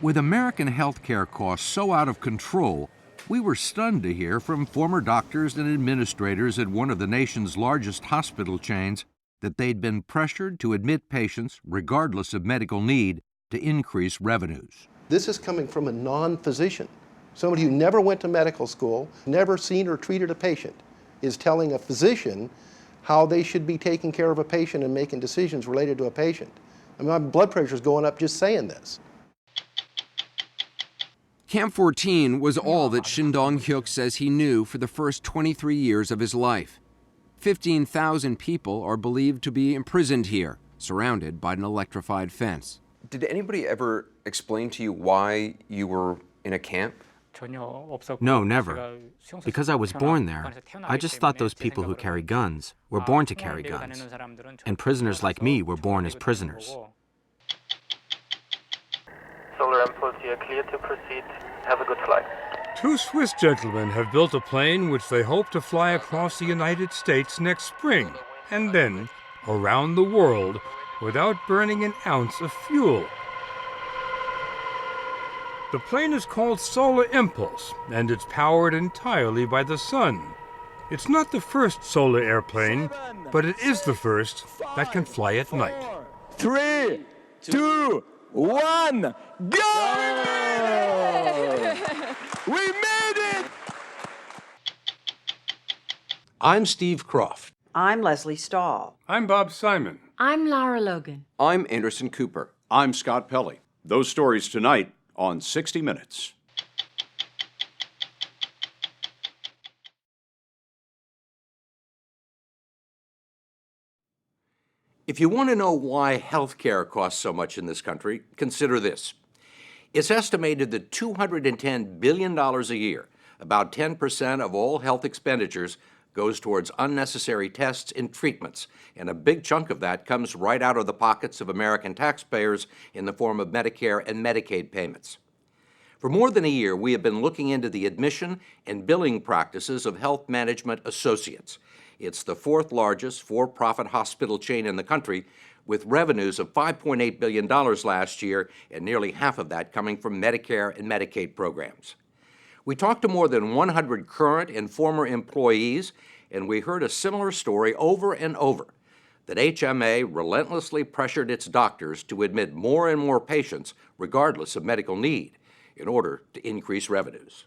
With American healthcare costs so out of control, we were stunned to hear from former doctors and administrators at one of the nation's largest hospital chains that they'd been pressured to admit patients, regardless of medical need, to increase revenues. This is coming from a non-physician. Somebody who never went to medical school, never seen or treated a patient, is telling a physician how they should be taking care of a patient and making decisions related to a patient. I mean, my blood pressure is going up just saying this. Camp 14 was all that Shin Dong-hyuk says he knew for the first 23 years of his life. 15,000 people are believed to be imprisoned here, surrounded by an electrified fence. Did anybody ever explain to you why you were in a camp? No, never. Because I was born there, I just thought those people who carry guns were born to carry guns. And prisoners like me were born as prisoners. Solar Impulse here, clear to proceed. Have a good flight. Two Swiss gentlemen have built a plane which they hope to fly across the United States next spring, and then around the world without burning an ounce of fuel. The plane is called Solar Impulse, and it's powered entirely by the sun. It's not the first solar airplane, but it is the first that can fly at night. 3, 2, 1, go! We made it! I'm Steve Croft. I'm Leslie Stahl. I'm Bob Simon. I'm Lara Logan. I'm Anderson Cooper. I'm Scott Pelley. Those stories tonight on 60 Minutes. If you want to know why healthcare costs so much in this country, consider this. It's estimated that $210 billion a year, about 10% of all health expenditures, goes towards unnecessary tests and treatments, and a big chunk of that comes right out of the pockets of American taxpayers in the form of Medicare and Medicaid payments. For more than a year, we have been looking into the admission and billing practices of Health Management Associates. It's the fourth largest for-profit hospital chain in the country, with revenues of $5.8 billion last year, and nearly half of that coming from Medicare and Medicaid programs. We talked to more than 100 current and former employees, and we heard a similar story over and over, that HMA relentlessly pressured its doctors to admit more and more patients, regardless of medical need, in order to increase revenues.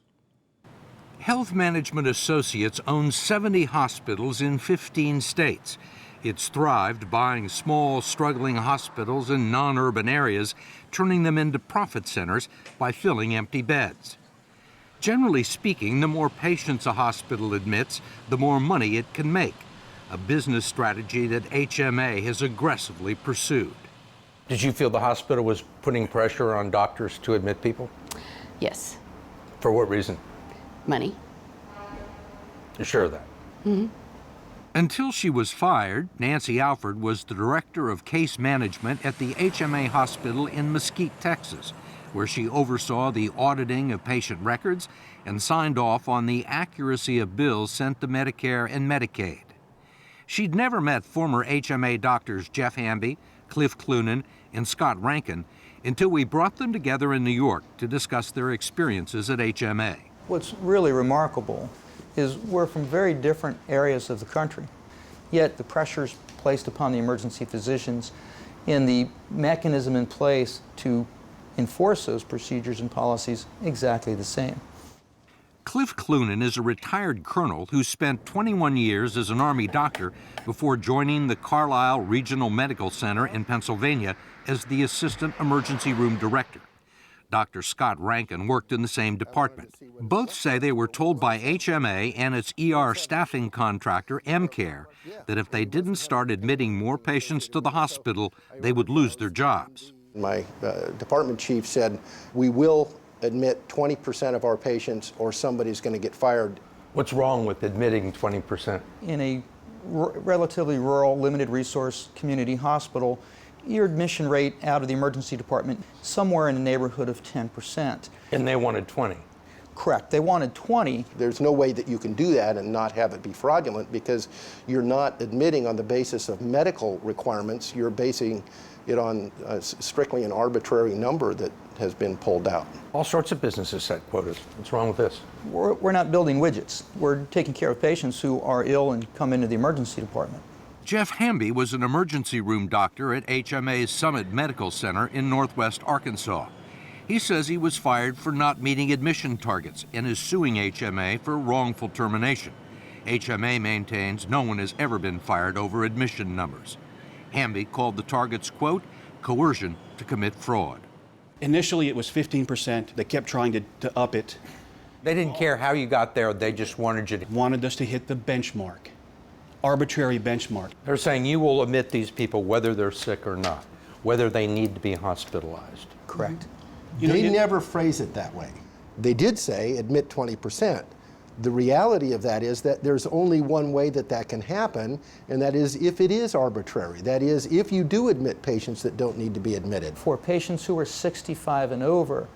Health Management Associates owns 70 hospitals in 15 states. It's thrived buying small, struggling hospitals in non-urban areas, turning them into profit centers by filling empty beds. Generally speaking, the more patients a hospital admits, the more money it can make, a business strategy that HMA has aggressively pursued. Did you feel the hospital was putting pressure on doctors to admit people? Yes. For what reason? Money. You're sure of that? Mm-hmm. Until she was fired, Nancy Alford was the director of case management at the HMA hospital in Mesquite, Texas, where she oversaw the auditing of patient records and signed off on the accuracy of bills sent to Medicare and Medicaid. She'd never met former HMA doctors Jeff Hamby, Cliff Clunan, and Scott Rankin until we brought them together in New York to discuss their experiences at HMA. What's really remarkable is we're from very different areas of the country, yet the pressures placed upon the emergency physicians and the mechanism in place to enforce those procedures and policies exactly the same. Cliff Clunan is a retired colonel who spent 21 years as an Army doctor before joining the Carlisle Regional Medical Center in Pennsylvania as the Assistant Emergency Room Director. Dr. Scott Rankin worked in the same department. Both say they were told by HMA and its ER staffing contractor, MCare, that if they didn't start admitting more patients to the hospital, they would lose their jobs. My department chief said, we will admit 20% of our patients or somebody's going to get fired. What's wrong with admitting 20%? In a relatively rural, limited resource community hospital, your admission rate out of the emergency department somewhere in the neighborhood of 10%. And they wanted 20. Correct. They wanted 20. There's no way that you can do that and not have it be fraudulent, because you're not admitting on the basis of medical requirements. You're basing it on strictly an arbitrary number that has been pulled out. All sorts of businesses set quotas. What's wrong with this? We're not building widgets. We're taking care of patients who are ill and come into the emergency department. Jeff Hamby was an emergency room doctor at HMA's Summit Medical Center in Northwest Arkansas. He says he was fired for not meeting admission targets and is suing HMA for wrongful termination. HMA maintains no one has ever been fired over admission numbers. Hamby called the targets, quote, coercion to commit fraud. Initially, it was 15%. They kept trying to up it. They didn't care how you got there. They just wanted you to... Wanted us to hit the benchmark, arbitrary benchmark. They're saying you will admit these people whether they're sick or not, whether they need to be hospitalized. Correct. They never phrase it that way. They did say admit 20%. The reality of that is that there's only one way that that can happen, and that is if it is arbitrary. That is, if you do admit patients that don't need to be admitted. For patients who are 65 and over,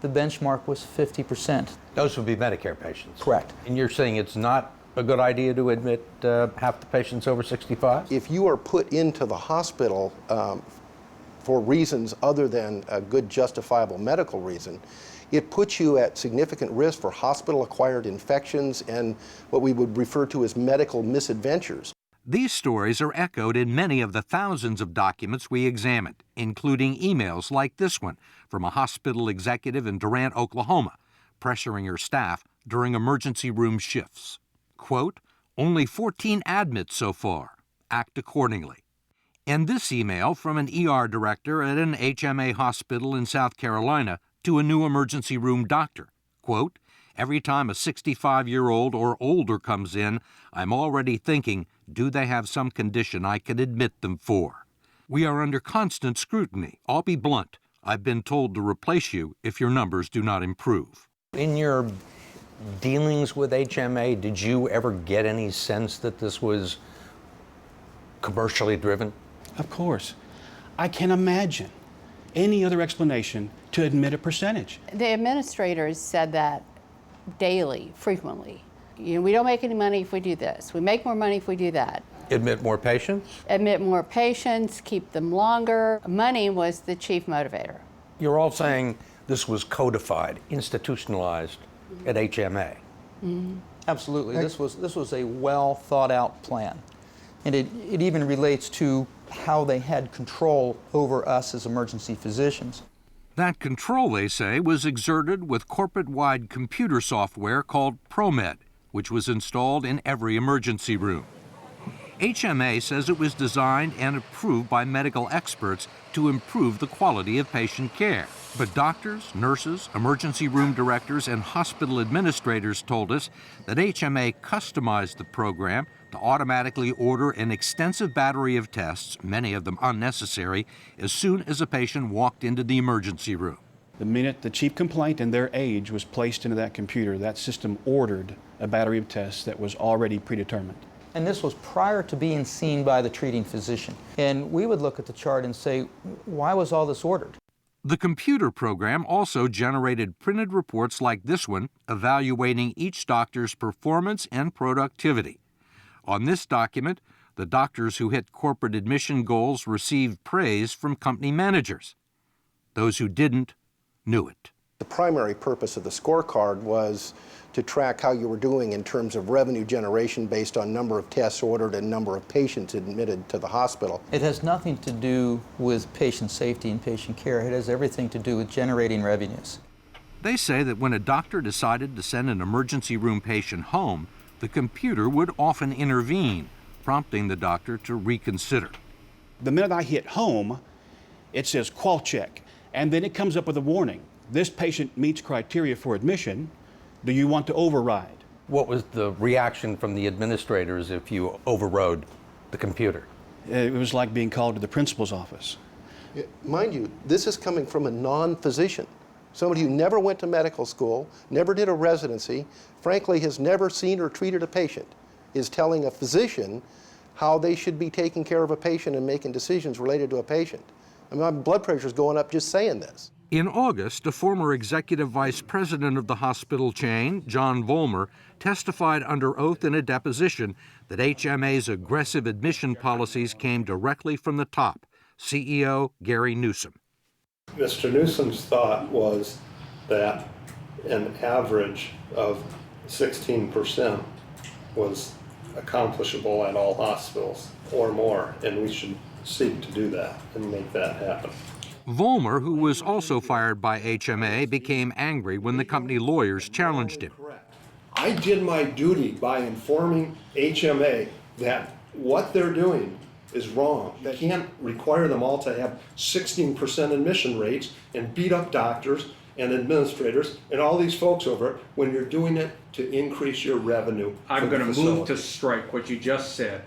the benchmark was 50%. Those would be Medicare patients. Correct. And you're saying it's not a good idea to admit half the patients over 65? If you are put into the hospital for reasons other than a good justifiable medical reason, it puts you at significant risk for hospital-acquired infections and what we would refer to as medical misadventures. These stories are echoed in many of the thousands of documents we examined, including emails like this one from a hospital executive in Durant, Oklahoma, pressuring her staff during emergency room shifts. Quote, only 14 admits so far. Act accordingly. And this email from an ER director at an HMA hospital in South Carolina to a new emergency room doctor. Quote, every time a 65-year-old or older comes in, I'm already thinking, do they have some condition I can admit them for? We are under constant scrutiny. I'll be blunt. I've been told to replace you if your numbers do not improve. In your dealings with HMA, did you ever get any sense that this was commercially driven? Of course. I can imagine any other explanation to admit a percentage. The administrators said that daily, frequently. You know, we don't make any money if we do this. We make more money if we do that. Admit more patients? Admit more patients, keep them longer. Money was the chief motivator. You're all saying this was codified, institutionalized at HMA. Mm-hmm. Absolutely. This was a well thought out plan. And it even relates to how they had control over us as emergency physicians. That control, they say, was exerted with corporate-wide computer software called ProMed, which was installed in every emergency room. HMA says it was designed and approved by medical experts to improve the quality of patient care. But doctors, nurses, emergency room directors, and hospital administrators told us that HMA customized the program to automatically order an extensive battery of tests, many of them unnecessary, as soon as a patient walked into the emergency room. The minute the chief complaint and their age was placed into that computer, that system ordered a battery of tests that was already predetermined. And this was prior to being seen by the treating physician. And we would look at the chart and say, why was all this ordered? The computer program also generated printed reports like this one, evaluating each doctor's performance and productivity. On this document, the doctors who hit corporate admission goals received praise from company managers. Those who didn't knew it. The primary purpose of the scorecard was to track how you were doing in terms of revenue generation based on number of tests ordered and number of patients admitted to the hospital. It has nothing to do with patient safety and patient care. It has everything to do with generating revenues. They say that when a doctor decided to send an emergency room patient home, the computer would often intervene, prompting the doctor to reconsider. The minute I hit home, it says qual check, and then it comes up with a warning. This patient meets criteria for admission. Do you want to override? What was the reaction from the administrators if you overrode the computer? It was like being called to the principal's office. Mind you, this is coming from a non-physician, somebody who never went to medical school, never did a residency, frankly has never seen or treated a patient, is telling a physician how they should be taking care of a patient and making decisions related to a patient. I mean, my blood pressure is going up just saying this. In August, a former executive vice president of the hospital chain, John Vollmer, testified under oath in a deposition that HMA's aggressive admission policies came directly from the top, CEO Gary Newsom. Mr. Newsom's thought was that an average of 16% was accomplishable at all hospitals or more, and we should seek to do that and make that happen. Vollmer, who was also fired by HMA, became angry when the company lawyers challenged him. I did my duty by informing HMA that what they're doing is wrong. They can't require them all to have 16% admission rates and beat up doctors and administrators and all these folks over it when you're doing it to increase your revenue. I'm going to move to strike what you just said.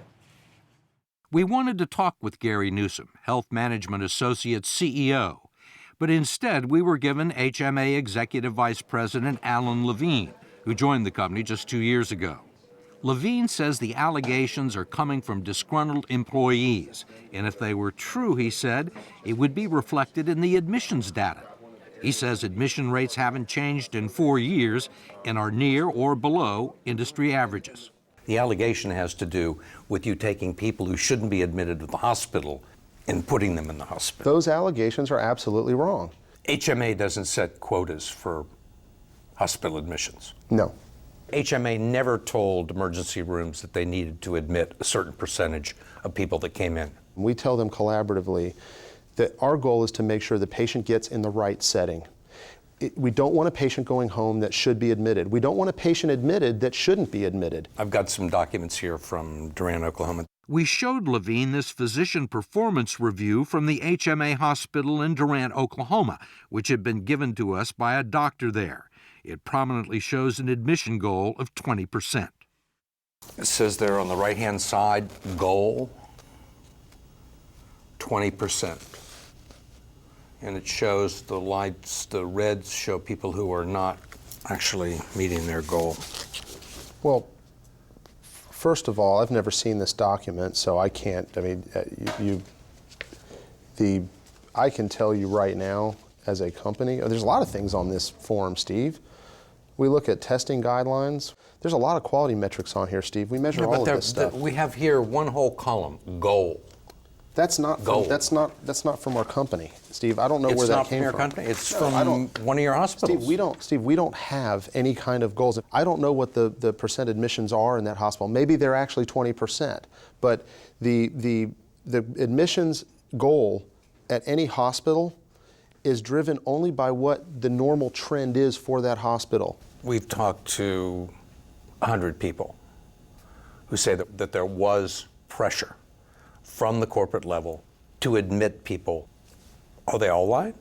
We wanted to talk with Gary Newsom, Health Management Associates CEO, but instead we were given HMA Executive Vice President Alan Levine, who joined the company just 2 years ago. Levine says the allegations are coming from disgruntled employees, and if they were true, he said, it would be reflected in the admissions data. He says admission rates haven't changed in 4 years and are near or below industry averages. The allegation has to do with you taking people who shouldn't be admitted to the hospital and putting them in the hospital. Those allegations are absolutely wrong. HMA doesn't set quotas for hospital admissions. No. HMA never told emergency rooms that they needed to admit a certain percentage of people that came in. We tell them collaboratively that our goal is to make sure the patient gets in the right setting. We don't want a patient going home that should be admitted. We don't want a patient admitted that shouldn't be admitted. I've got some documents here from Durant, Oklahoma. We showed Levine this physician performance review from the HMA hospital in Durant, Oklahoma, which had been given to us by a doctor there. It prominently shows an admission goal of 20%. It says there on the right-hand side, goal, 20%. And it shows the lights, the reds show people who are not actually meeting their goal. Well, first of all, I've never seen this document, so I can't, I mean, I can tell you right now as a company, there's a lot of things on this form, Steve. We look at testing guidelines. There's a lot of quality metrics on here, Steve. We measure all of this stuff. We have here one whole column, goal. That's not that's not from our company, Steve. I don't know where that came from. It's not from your company. It's from one of your hospitals. Steve, we don't have any kind of goals. I don't know what the percent admissions are in that hospital. Maybe they're actually 20%. But the admissions goal at any hospital is driven only by what the normal trend is for that hospital. We've talked to 100 people who say that there was pressure from the corporate level to admit people. Are they all lying?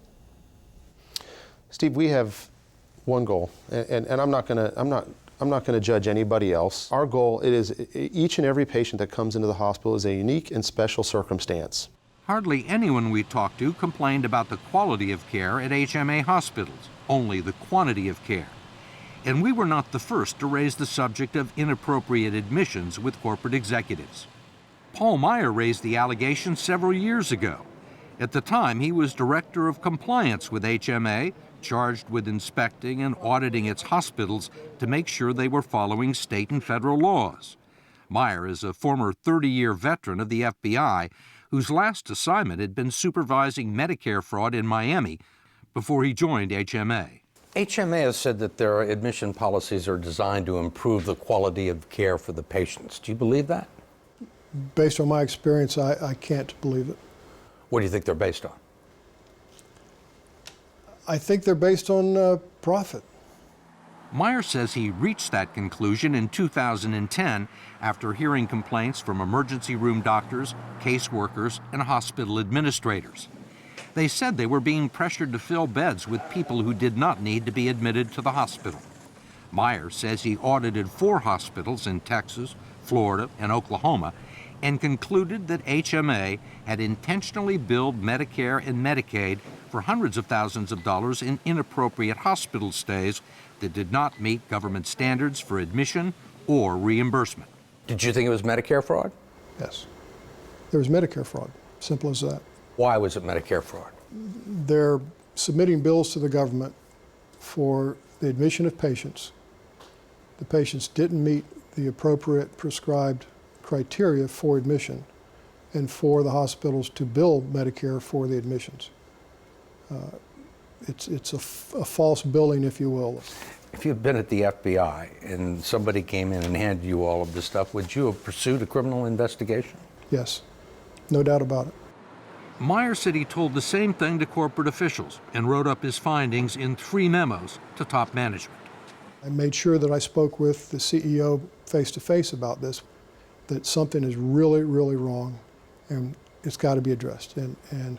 Steve, we have one goal, and I'm not gonna judge anybody else. Our goal is each and every patient that comes into the hospital is a unique and special circumstance. Hardly anyone we talked to complained about the quality of care at HMA hospitals, only the quantity of care. And we were not the first to raise the subject of inappropriate admissions with corporate executives. Paul Meyer raised the allegation several years ago. At the time, he was director of compliance with HMA, charged with inspecting and auditing its hospitals to make sure they were following state and federal laws. Meyer is a former 30-year veteran of the FBI whose last assignment had been supervising Medicare fraud in Miami before he joined HMA. HMA has said that their admission policies are designed to improve the quality of care for the patients. Do you believe that? Based on my experience, I can't believe it. What do you think they're based on? I think they're based on profit. Meyer says he reached that conclusion in 2010 after hearing complaints from emergency room doctors, caseworkers, and hospital administrators. They said they were being pressured to fill beds with people who did not need to be admitted to the hospital. Meyer says he audited 4 hospitals in Texas, Florida, and Oklahoma and concluded that HMA had intentionally billed Medicare and Medicaid for hundreds of thousands of dollars in inappropriate hospital stays that did not meet government standards for admission or reimbursement. Did you think it was Medicare fraud? Yes. There was Medicare fraud, simple as that. Why was it Medicare fraud? They're submitting bills to the government for the admission of patients. The patients didn't meet the appropriate prescribed criteria for admission and for the hospitals to bill Medicare for the admissions. It's a false billing, if you will. If you'd been at the FBI and somebody came in and handed you all of this stuff, would you have pursued a criminal investigation? Yes, no doubt about it. Meyer said he told the same thing to corporate officials and wrote up his findings in 3 memos to top management. I made sure that I spoke with the CEO face-to-face about this, that something is really, really wrong and it's got to be addressed. And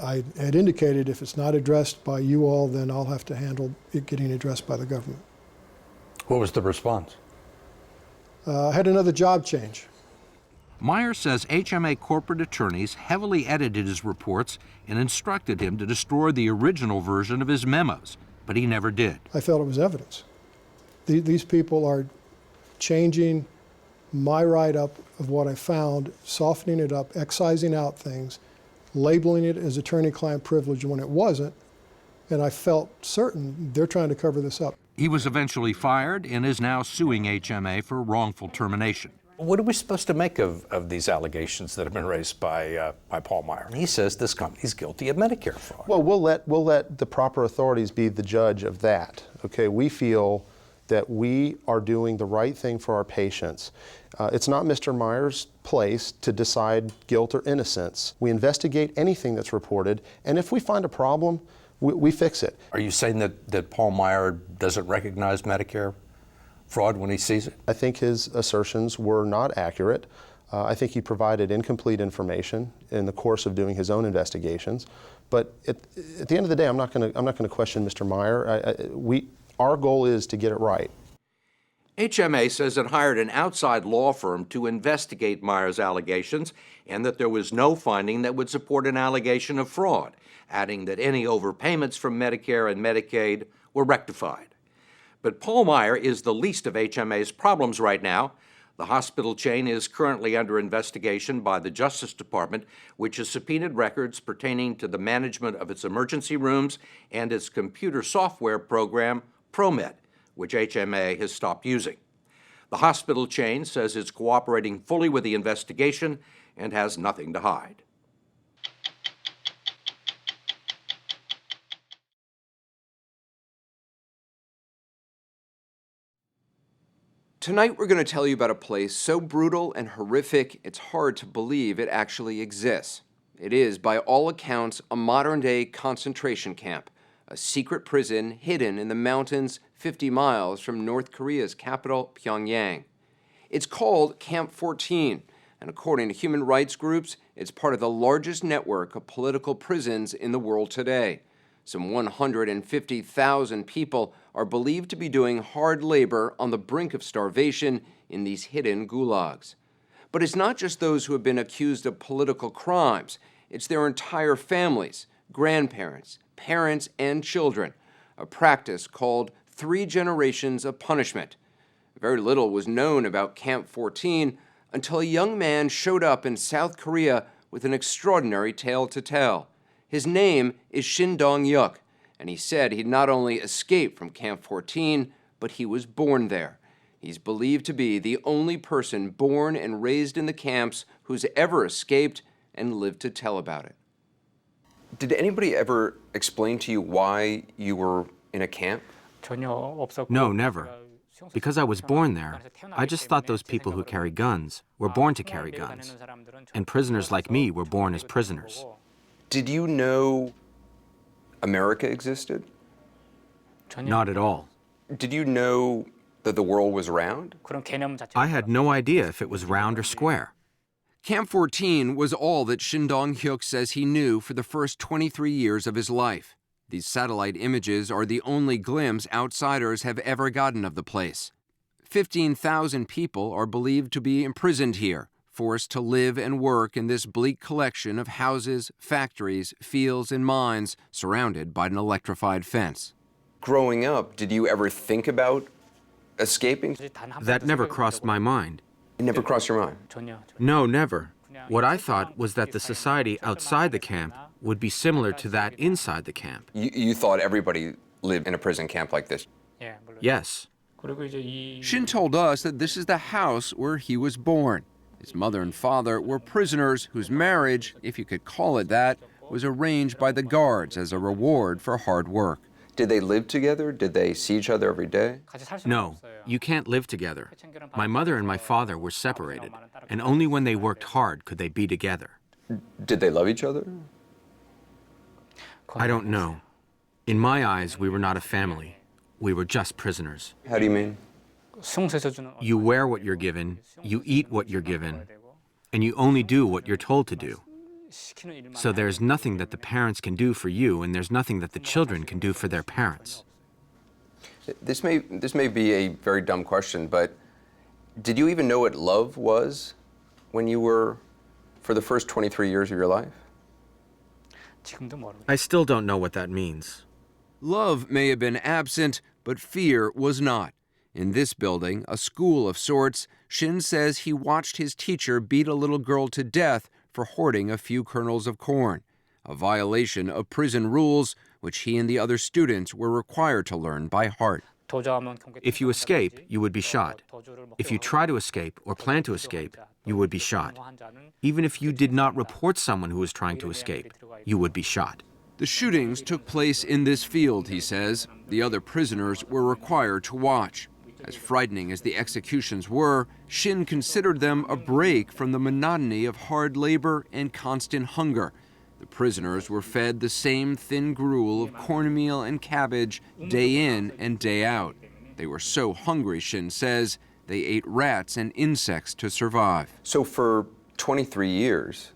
I had indicated if it's not addressed by you all, then I'll have to handle it getting addressed by the government. What was the response? I had another job change. Meyer says HMA corporate attorneys heavily edited his reports and instructed him to destroy the original version of his memos, but he never did. I felt it was evidence. These people are changing my write-up of what I found, softening it up, excising out things, labeling it as attorney-client privilege when it wasn't, and I felt certain they're trying to cover this up. He was eventually fired and is now suing HMA for wrongful termination. What are we supposed to make of these allegations that have been raised by Paul Meyer? He says this company's guilty of Medicare fraud. Well, we'll let the proper authorities be the judge of that. Okay, we feel that we are doing the right thing for our patients. It's not Mr. Meyer's place to decide guilt or innocence. We investigate anything that's reported, and if we find a problem, we fix it. Are you saying that Paul Meyer doesn't recognize Medicare fraud when he sees it? I think his assertions were not accurate. I think he provided incomplete information in the course of doing his own investigations. But at the end of the day, I'm not going to question Mr. Meyer. Our goal is to get it right. HMA says it hired an outside law firm to investigate Meyer's allegations and that there was no finding that would support an allegation of fraud, adding that any overpayments from Medicare and Medicaid were rectified. But Paul Meyer is the least of HMA's problems right now. The hospital chain is currently under investigation by the Justice Department, which has subpoenaed records pertaining to the management of its emergency rooms and its computer software program, ProMed, which HMA has stopped using. The hospital chain says it's cooperating fully with the investigation and has nothing to hide. Tonight we're going to tell you about a place so brutal and horrific it's hard to believe it actually exists. It is, by all accounts, a modern-day concentration camp, a secret prison hidden in the mountains 50 miles from North Korea's capital, Pyongyang. It's called Camp 14, and according to human rights groups, it's part of the largest network of political prisons in the world today. Some 150,000 people are believed to be doing hard labor on the brink of starvation in these hidden gulags. But it's not just those who have been accused of political crimes. It's their entire families, grandparents, parents, and children, a practice called 3 generations of punishment. Very little was known about Camp 14 until a young man showed up in South Korea with an extraordinary tale to tell. His name is Shin Dong-yuk, and he said he'd not only escaped from Camp 14, but he was born there. He's believed to be the only person born and raised in the camps who's ever escaped and lived to tell about it. Did anybody ever explain to you why you were in a camp? No, never. Because I was born there, I just thought those people who carry guns were born to carry guns. And prisoners like me were born as prisoners. Did you know America existed? Not at all. Did you know that the world was round? I had no idea if it was round or square. Camp 14 was all that Shin Dong-hyuk says he knew for the first 23 years of his life. These satellite images are the only glimpse outsiders have ever gotten of the place. 15,000 people are believed to be imprisoned here, forced to live and work in this bleak collection of houses, factories, fields, and mines surrounded by an electrified fence. Growing up, did you ever think about escaping? That never crossed my mind. It never crossed your mind? No, never. What I thought was that the society outside the camp would be similar to that inside the camp. You thought everybody lived in a prison camp like this? Yes. Shin told us that this is the house where he was born. His mother and father were prisoners whose marriage, if you could call it that, was arranged by the guards as a reward for hard work. Did they live together? Did they see each other every day? No, you can't live together. My mother and my father were separated, and only when they worked hard could they be together. Did they love each other? I don't know. In my eyes, we were not a family. We were just prisoners. How do you mean? You wear what you're given, you eat what you're given, and you only do what you're told to do. So there's nothing that the parents can do for you, and there's nothing that the children can do for their parents. This may be a very dumb question, but did you even know what love was when you were, for the first 23 years of your life? I still don't know what that means. Love may have been absent, but fear was not. In this building, a school of sorts, Shin says he watched his teacher beat a little girl to death for hoarding a few kernels of corn, a violation of prison rules which he and the other students were required to learn by heart. If you escape, you would be shot. If you try to escape or plan to escape, you would be shot. Even if you did not report someone who was trying to escape, you would be shot. The shootings took place in this field, he says. The other prisoners were required to watch. As frightening as the executions were, Shin considered them a break from the monotony of hard labor and constant hunger. The prisoners were fed the same thin gruel of cornmeal and cabbage day in and day out. They were so hungry, Shin says, they ate rats and insects to survive. So for 23 years,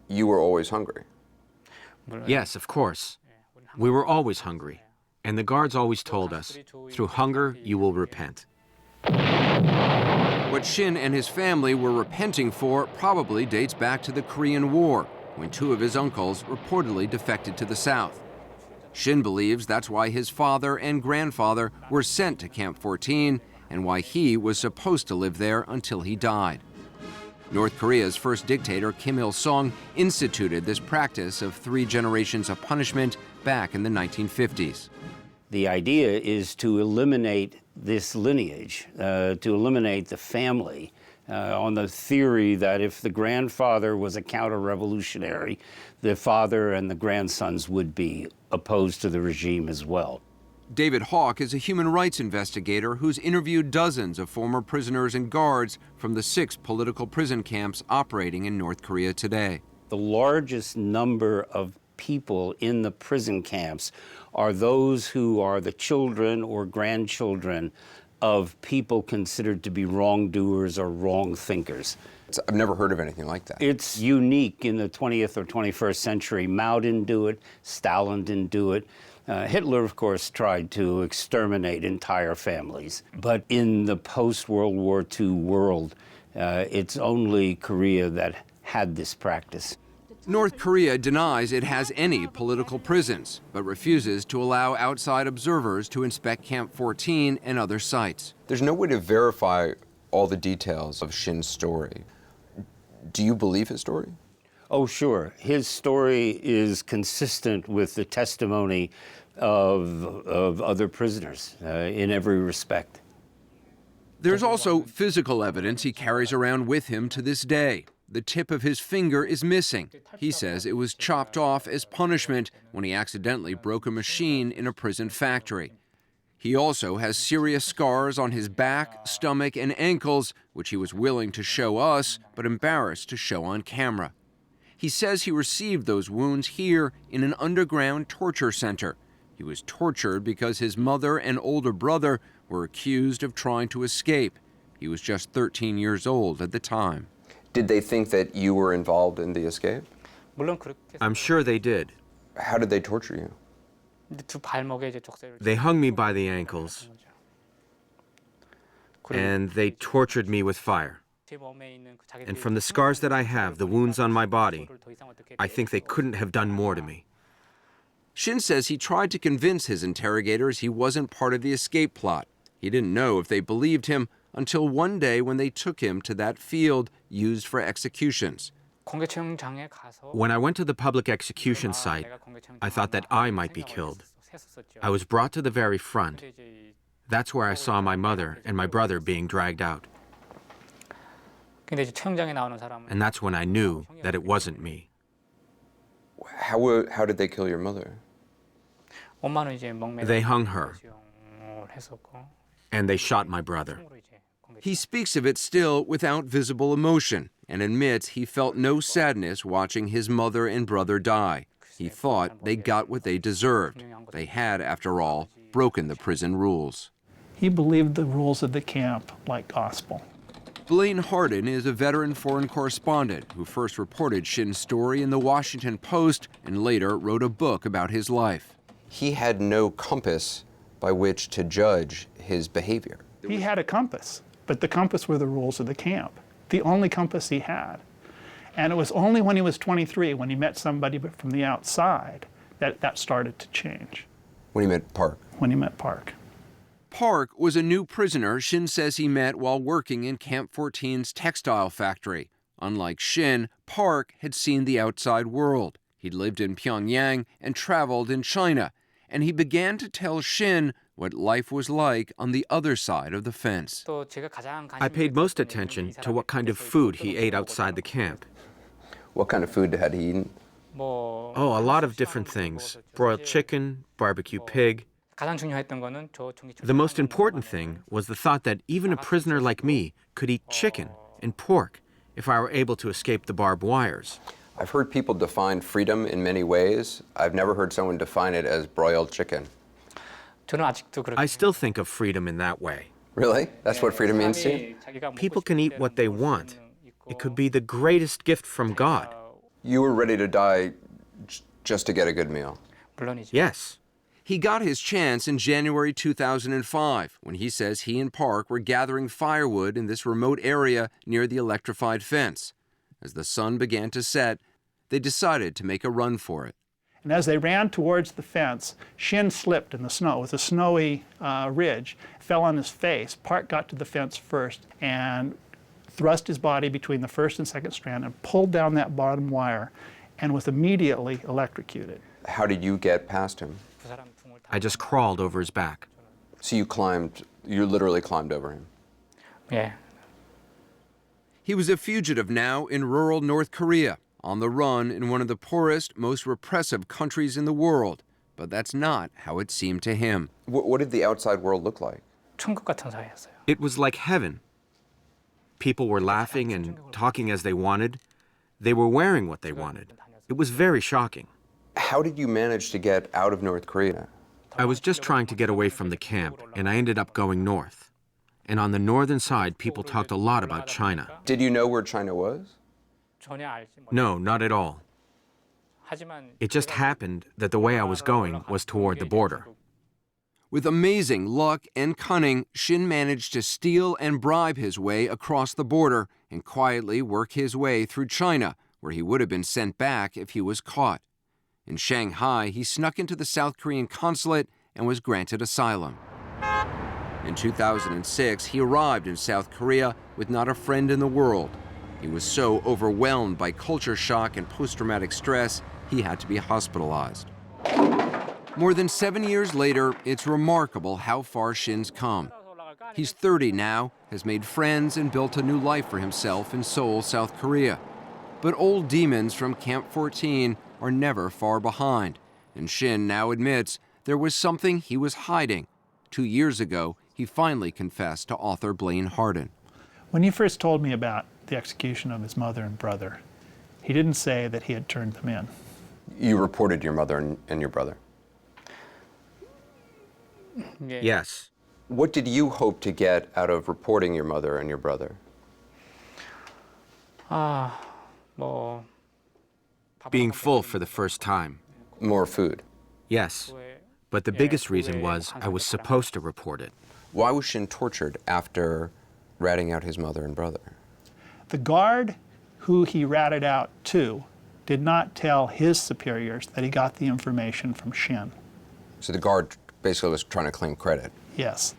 you were always hungry? Yes, of course. We were always hungry. And the guards always told us, through hunger, you will repent. What Shin and his family were repenting for probably dates back to the Korean War, when two of his uncles reportedly defected to the South. Shin believes that's why his father and grandfather were sent to Camp 14 and why he was supposed to live there until he died. North Korea's first dictator, Kim Il-sung, instituted this practice of 3 generations of punishment back in the 1950s. The idea is to eliminate this lineage, to eliminate the family, on the theory that if the grandfather was a counter-revolutionary, the father and the grandsons would be opposed to the regime as well. David Hawk is a human rights investigator who's interviewed dozens of former prisoners and guards from the 6 political prison camps operating in North Korea today. The largest number of people in the prison camps are those who are the children or grandchildren of people considered to be wrongdoers or wrong thinkers. I've never heard of anything like that. It's unique in the 20th or 21st century. Mao didn't do it, Stalin didn't do it. Hitler, of course, tried to exterminate entire families. But in the post-World War II world, it's only Korea that had this practice. North Korea denies it has any political prisons, but refuses to allow outside observers to inspect Camp 14 and other sites. There's no way to verify all the details of Shin's story. Do you believe his story? Oh, sure. His story is consistent with the testimony of other prisoners in every respect. There's also physical evidence he carries around with him to this day. The tip of his finger is missing. He says it was chopped off as punishment when he accidentally broke a machine in a prison factory. He also has serious scars on his back, stomach, and ankles, which he was willing to show us, but embarrassed to show on camera. He says he received those wounds here in an underground torture center. He was tortured because his mother and older brother were accused of trying to escape. He was just 13 years old at the time. Did they think that you were involved in the escape? I'm sure they did. How did they torture you? They hung me by the ankles, and they tortured me with fire. And from the scars that I have, the wounds on my body, I think they couldn't have done more to me. Shin says he tried to convince his interrogators he wasn't part of the escape plot. He didn't know if they believed him until one day when they took him to that field used for executions. When I went to the public execution site, I thought that I might be killed. I was brought to the very front. That's where I saw my mother and my brother being dragged out. And that's when I knew that it wasn't me. How did they kill your mother? They hung her, and they shot my brother. He speaks of it still without visible emotion and admits he felt no sadness watching his mother and brother die. He thought they got what they deserved. They had, after all, broken the prison rules. He believed the rules of the camp like gospel. Blaine Hardin is a veteran foreign correspondent who first reported Shin's story in the Washington Post and later wrote a book about his life. He had no compass by which to judge his behavior. He had a compass, but the compass were the rules of the camp, the only compass he had. And it was only when he was 23, when he met somebody from the outside, that started to change. When he met Park? When he met Park. Park was a new prisoner Shin says he met while working in Camp 14's textile factory. Unlike Shin, Park had seen the outside world. He'd lived in Pyongyang and traveled in China, and he began to tell Shin what life was like on the other side of the fence. I paid most attention to what kind of food he ate outside the camp. What kind of food had he eaten? Oh, a lot of different things. Broiled chicken, barbecue pig. The most important thing was the thought that even a prisoner like me could eat chicken and pork if I were able to escape the barbed wires. I've heard people define freedom in many ways. I've never heard someone define it as broiled chicken. I still think of freedom in that way. Really? That's what freedom means to you? People can eat what they want. It could be the greatest gift from God. You were ready to die just to get a good meal? Yes. He got his chance in January 2005 when he says he and Park were gathering firewood in this remote area near the electrified fence. As the sun began to set, they decided to make a run for it. And as they ran towards the fence, Shin slipped in the snow. It was a snowy ridge, fell on his face. Park got to the fence first and thrust his body between the first and second strand and pulled down that bottom wire and was immediately electrocuted. How did you get past him? I just crawled over his back. So you literally climbed over him? Yeah. He was a fugitive now in rural North Korea, on the run in one of the poorest, most repressive countries in the world. But that's not how it seemed to him. What did the outside world look like? It was like heaven. People were laughing and talking as they wanted. They were wearing what they wanted. It was very shocking. How did you manage to get out of North Korea? I was just trying to get away from the camp, and I ended up going north. And on the northern side, people talked a lot about China. Did you know where China was? No, not at all. It just happened that the way I was going was toward the border. With amazing luck and cunning, Shin managed to steal and bribe his way across the border and quietly work his way through China, where he would have been sent back if he was caught. In Shanghai, he snuck into the South Korean consulate and was granted asylum. In 2006, he arrived in South Korea with not a friend in the world. He was so overwhelmed by culture shock and post-traumatic stress, he had to be hospitalized. More than 7 years later, it's remarkable how far Shin's come. He's 30 now, has made friends and built a new life for himself in Seoul, South Korea. But old demons from Camp 14 are never far behind, and Shin now admits there was something he was hiding. 2 years ago, he finally confessed to author Blaine Hardin. When he first told me about the execution of his mother and brother, he didn't say that he had turned them in. You reported your mother and your brother? Yes. What did you hope to get out of reporting your mother and your brother? Being full for the first time. More food? Yes. But the biggest reason was I was supposed to report it. Why was Shin tortured after ratting out his mother and brother? The guard who he ratted out to did not tell his superiors that he got the information from Shin. So the guard basically was trying to claim credit? Yes.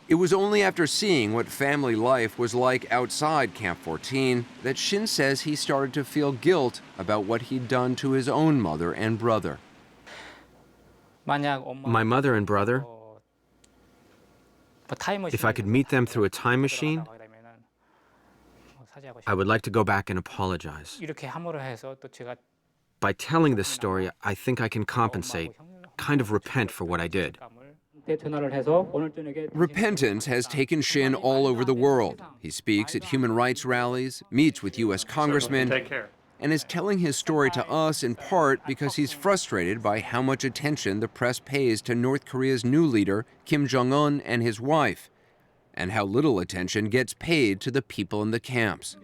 It was only after seeing what family life was like outside Camp 14 that Shin says he started to feel guilt about what he'd done to his own mother and brother. My mother and brother, if I could meet them through a time machine, I would like to go back and apologize. 이렇게 함으로 해서 또 제가 By telling this story, I think I can compensate, kind of repent for what I did. Repentance has taken Shin all over the world. He speaks at human rights rallies, meets with U.S. congressmen, and is telling his story to us in part because he's frustrated by how much attention the press pays to North Korea's new leader, Kim Jong-un, and his wife, and how little attention gets paid to the people in the camps.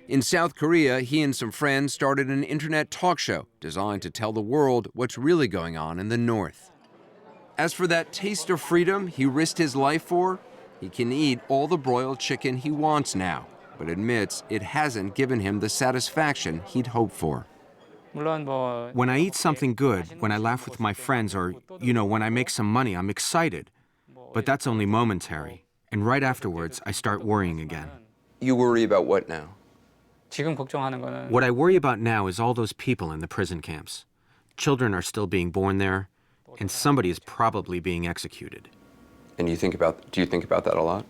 In South Korea, he and some friends started an internet talk show designed to tell the world what's really going on in the North. As for that taste of freedom he risked his life for, he can eat all the broiled chicken he wants now, but admits it hasn't given him the satisfaction he'd hoped for. When I eat something good, when I laugh with my friends, or, when I make some money, I'm excited. But that's only momentary. And right afterwards, I start worrying again. You worry about what now? What I worry about now is all those people in the prison camps. Children are still being born there, and somebody is probably being executed. And do you think about that a lot?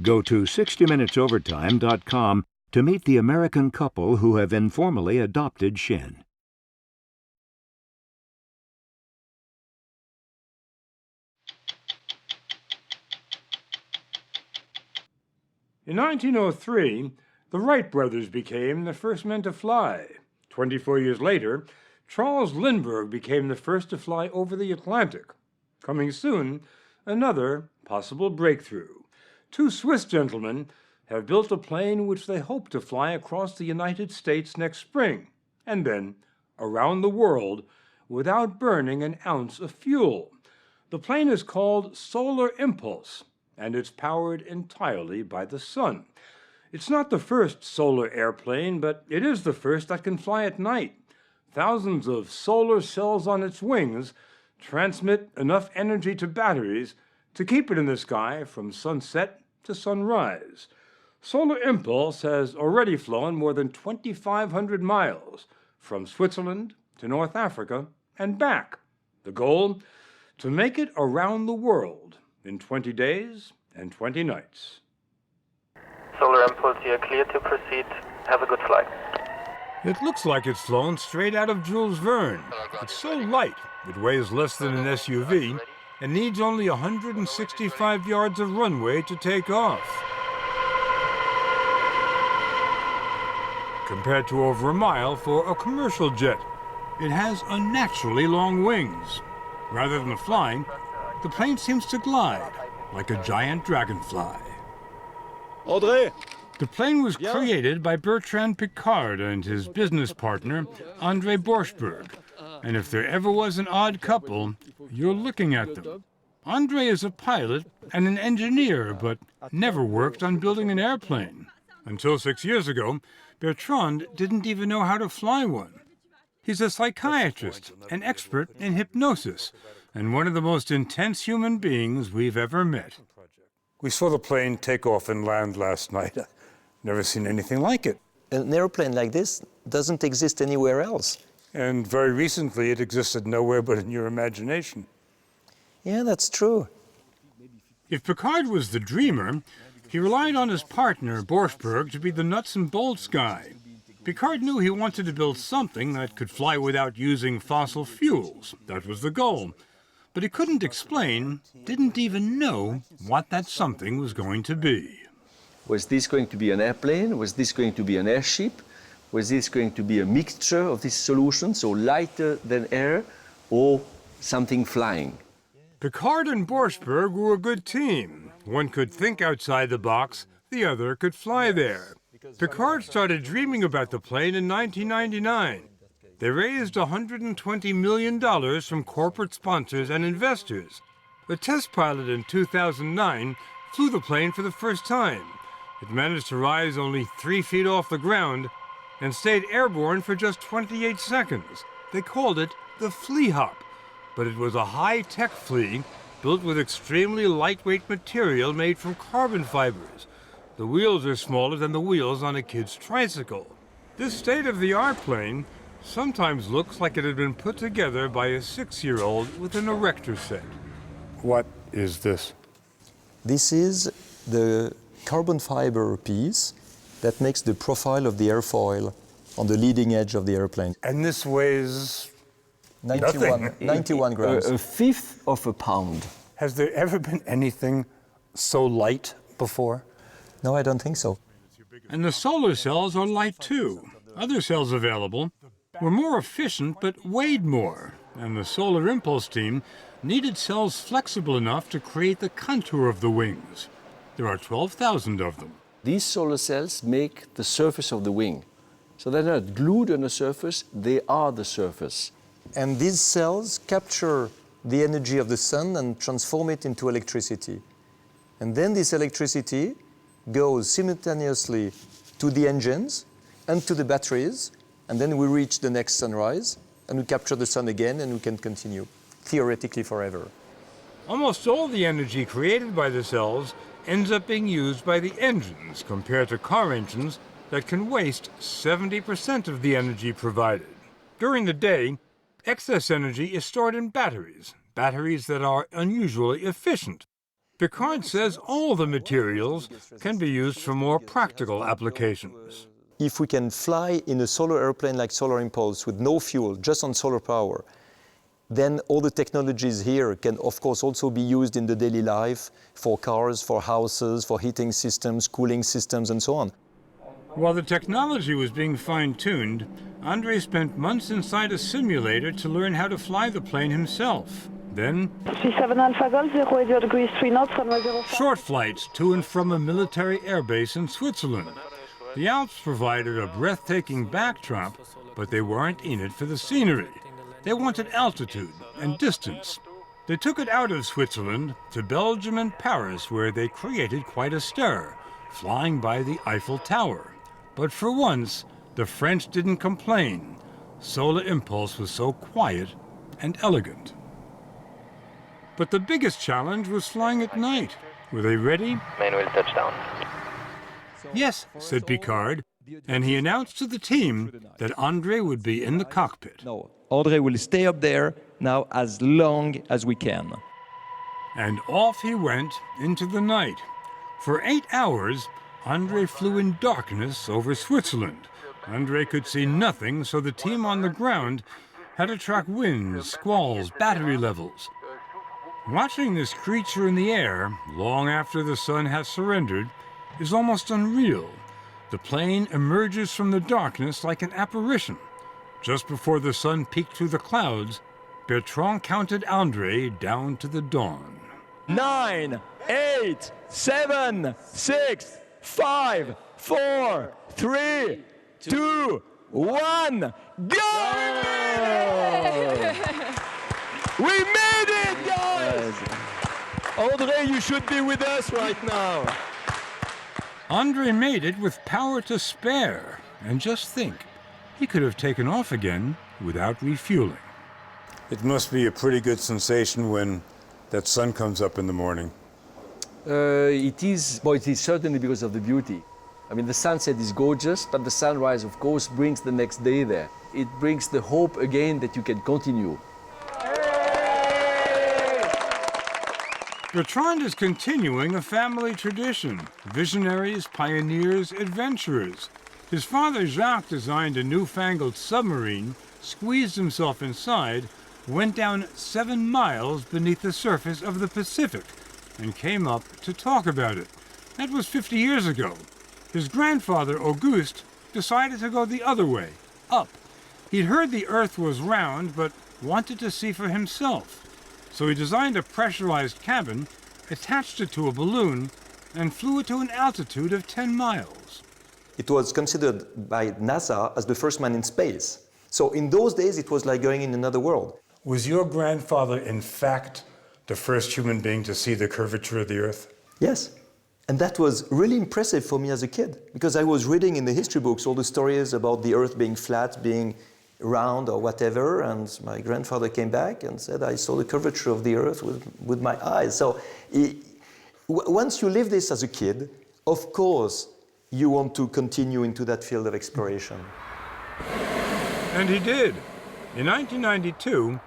Go to 60minutesovertime.com to meet the American couple who have informally adopted Shin. In 1903, the Wright brothers became the first men to fly. 24 years later, Charles Lindbergh became the first to fly over the Atlantic. Coming soon, another possible breakthrough. Two Swiss gentlemen have built a plane which they hope to fly across the United States next spring, and then around the world without burning an ounce of fuel. The plane is called Solar Impulse, and it's powered entirely by the sun. It's not the first solar airplane, but it is the first that can fly at night. Thousands of solar cells on its wings transmit enough energy to batteries to keep it in the sky from sunset to sunrise. Solar Impulse has already flown more than 2,500 miles from Switzerland to North Africa and back. The goal? To make it around the world in 20 days and 20 nights. Solar Impulse, you're clear to proceed. Have a good flight. It looks like it's flown straight out of Jules Verne. It's so light, it weighs less than an SUV, and needs only 165 yards of runway to take off. Compared to over a mile for a commercial jet, it has unnaturally long wings. Rather than flying, the plane seems to glide like a giant dragonfly. André! The plane was created by Bertrand Piccard and his business partner, André Borschberg. And if there ever was an odd couple, you're looking at them. André is a pilot and an engineer, but never worked on building an airplane. Until 6 years ago, Bertrand didn't even know how to fly one. He's a psychiatrist, an expert in hypnosis, and one of the most intense human beings we've ever met. We saw the plane take off and land last night. Never seen anything like it. An airplane like this doesn't exist anywhere else. And very recently, it existed nowhere but in your imagination. Yeah, that's true. If Piccard was the dreamer, he relied on his partner, Borschberg, to be the nuts and bolts guy. Piccard knew he wanted to build something that could fly without using fossil fuels. That was the goal. But he couldn't explain, didn't even know what that something was going to be. Was this going to be an airplane? Was this going to be an airship? Was this going to be a mixture of these solutions, so lighter than air, or something flying? Piccard and Borschberg were a good team. One could think outside the box, the other could fly there. Piccard started dreaming about the plane in 1999. They raised $120 million from corporate sponsors and investors. The test pilot in 2009 flew the plane for the first time. It managed to rise only 3 feet off the ground and stayed airborne for just 28 seconds. They called it the flea hop, but it was a high-tech flea built with extremely lightweight material made from carbon fibers. The wheels are smaller than the wheels on a kid's tricycle. This state-of-the-art plane sometimes looks like it had been put together by a 6-year-old with an erector set. What is this? This is the carbon fiber piece that makes the profile of the airfoil on the leading edge of the airplane. And this weighs 91 grams. A fifth of a pound. Has there ever been anything so light before? No, I don't think so. And the solar cells are light too. Other cells available were more efficient but weighed more. And the solar impulse team needed cells flexible enough to create the contour of the wings. There are 12,000 of them. These solar cells make the surface of the wing. So they're not glued on the surface, they are the surface. And these cells capture the energy of the sun and transform it into electricity. And then this electricity goes simultaneously to the engines and to the batteries, and then we reach the next sunrise, and we capture the sun again, and we can continue, theoretically forever. Almost all the energy created by the cells ends up being used by the engines, compared to car engines that can waste 70% of the energy provided. During the day, excess energy is stored in batteries that are unusually efficient. Picard says all the materials can be used for more practical applications. If we can fly in a solar airplane like Solar Impulse with no fuel, just on solar power, then all the technologies here can, of course, also be used in the daily life for cars, for houses, for heating systems, cooling systems, and so on. While the technology was being fine-tuned, Andrei spent months inside a simulator to learn how to fly the plane himself. Then, short flights to and from a military airbase in Switzerland. The Alps provided a breathtaking backdrop, but they weren't in it for the scenery. They wanted altitude and distance. They took it out of Switzerland to Belgium and Paris, where they created quite a stir, flying by the Eiffel Tower. But for once, the French didn't complain. Solar Impulse was so quiet and elegant. But the biggest challenge was flying at night. Were they ready? Manual touchdown. Yes, said Picard, and he announced to the team that Andrei would be in the cockpit. No, Andrei will stay up there now as long as we can. And off he went into the night. For 8 hours, Andrei flew in darkness over Switzerland. Andrei could see nothing, so the team on the ground had to track winds, squalls, battery levels. Watching this creature in the air, long after the sun has surrendered, is almost unreal. The plane emerges from the darkness like an apparition. Just before the sun peeked through the clouds, Bertrand counted Andrei down to the dawn. 9, 8, 7, 6, 5, 4, 3, 2, 1, go! We made it, guys! Andrei, you should be with us right now. Andrei made it with power to spare. And just think, he could have taken off again without refueling. It must be a pretty good sensation when that sun comes up in the morning. It is certainly because of the beauty. I mean, the sunset is gorgeous, but the sunrise, of course, brings the next day there. It brings the hope again that you can continue. Bertrand is continuing a family tradition. Visionaries, pioneers, adventurers. His father Jacques designed a newfangled submarine, squeezed himself inside, went down 7 miles beneath the surface of the Pacific, and came up to talk about it. That was 50 years ago. His grandfather, Auguste, decided to go the other way, up. He'd heard the Earth was round, but wanted to see for himself. So he designed a pressurized cabin, attached it to a balloon, and flew it to an altitude of 10 miles. It was considered by NASA as the first man in space. So in those days, it was like going in another world. Was your grandfather, in fact, the first human being to see the curvature of the Earth? Yes. And that was really impressive for me as a kid, because I was reading in the history books all the stories about the Earth being flat, being round or whatever, and my grandfather came back and said, I saw the curvature of the Earth with my eyes. So once you live this as a kid, of course, you want to continue into that field of exploration. And he did. In 1992,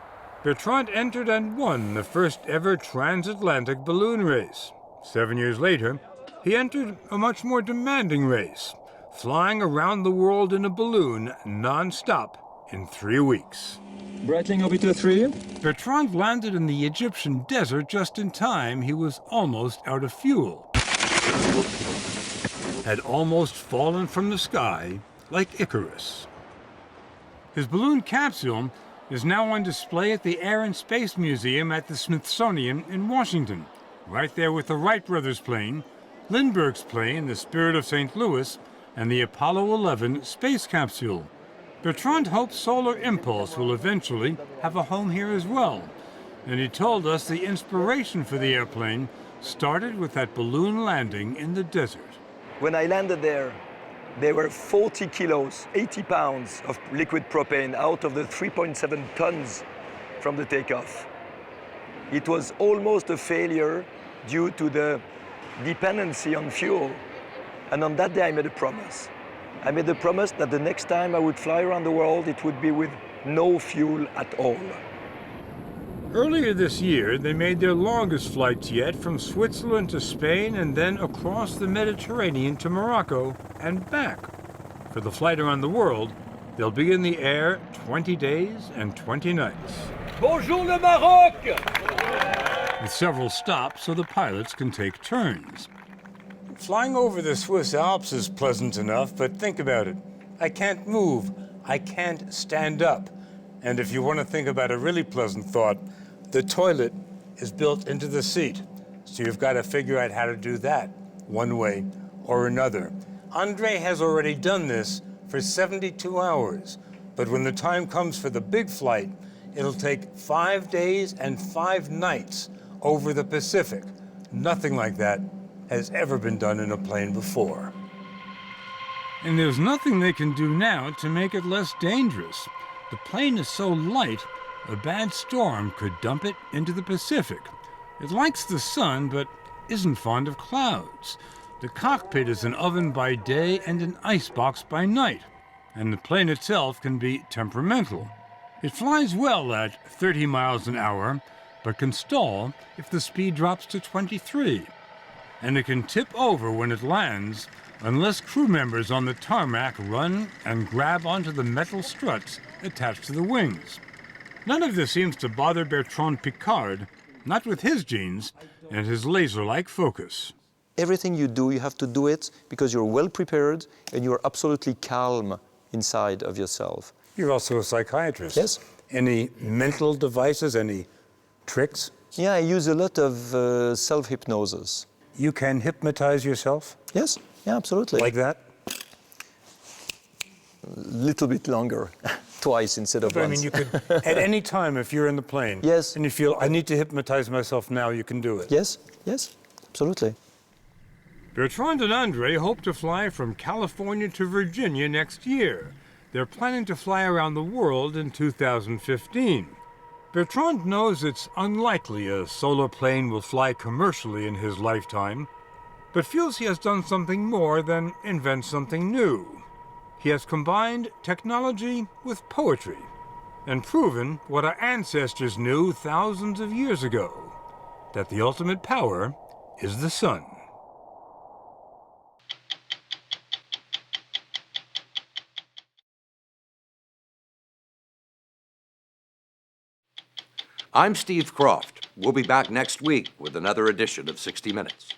Bertrand entered and won the first ever transatlantic balloon race. 7 years later, he entered a much more demanding race, flying around the world in a balloon non-stop in 3 weeks. Breitling Orbiter 3. Bertrand landed in the Egyptian desert just in time. He was almost out of fuel. Had almost fallen from the sky like Icarus. His balloon capsule is now on display at the Air and Space Museum at the Smithsonian in Washington, right there with the Wright brothers plane, Lindbergh's plane, the Spirit of St. Louis, and the Apollo 11 space capsule. Bertrand hopes Solar Impulse will eventually have a home here as well, and he told us the inspiration for the airplane started with that balloon landing in the desert. When I landed there were 40 kilos, 80 pounds of liquid propane out of the 3.7 tons from the takeoff. It was almost a failure due to the dependency on fuel. And on that day, I made a promise. I made a promise that the next time I would fly around the world, it would be with no fuel at all. Earlier this year, they made their longest flights yet from Switzerland to Spain and then across the Mediterranean to Morocco and back. For the flight around the world, they'll be in the air 20 days and 20 nights. Bonjour le Maroc! With several stops so the pilots can take turns. Flying over the Swiss Alps is pleasant enough, but think about it. I can't move. I can't stand up. And if you want to think about a really pleasant thought, the toilet is built into the seat. So you've got to figure out how to do that one way or another. Andre has already done this for 72 hours. But when the time comes for the big flight, it'll take 5 days and 5 nights over the Pacific. Nothing like that has ever been done in a plane before. And there's nothing they can do now to make it less dangerous. The plane is so light, a bad storm could dump it into the Pacific. It likes the sun, but isn't fond of clouds. The cockpit is an oven by day and an icebox by night, and the plane itself can be temperamental. It flies well at 30 miles an hour, but can stall if the speed drops to 23. And it can tip over when it lands unless crew members on the tarmac run and grab onto the metal struts attached to the wings. None of this seems to bother Bertrand Piccard, not with his genes and his laser-like focus. Everything you do, you have to do it because you're well prepared and you're absolutely calm inside of yourself. You're also a psychiatrist. Yes. Any mental devices, any tricks? Yeah, I use a lot of self-hypnosis. You can hypnotize yourself? Yes, yeah, absolutely. Like that? A little bit longer, twice instead of But once. I mean, you could, at any time, if you're in the plane, yes, and you feel, I need to hypnotize myself now, you can do it. Yes, yes, absolutely. Bertrand and Andre hope to fly from California to Virginia next year. They're planning to fly around the world in 2015. Bertrand knows it's unlikely a solar plane will fly commercially in his lifetime, but feels he has done something more than invent something new. He has combined technology with poetry and proven what our ancestors knew thousands of years ago, that the ultimate power is the sun. I'm Steve Croft. We'll be back next week with another edition of 60 Minutes.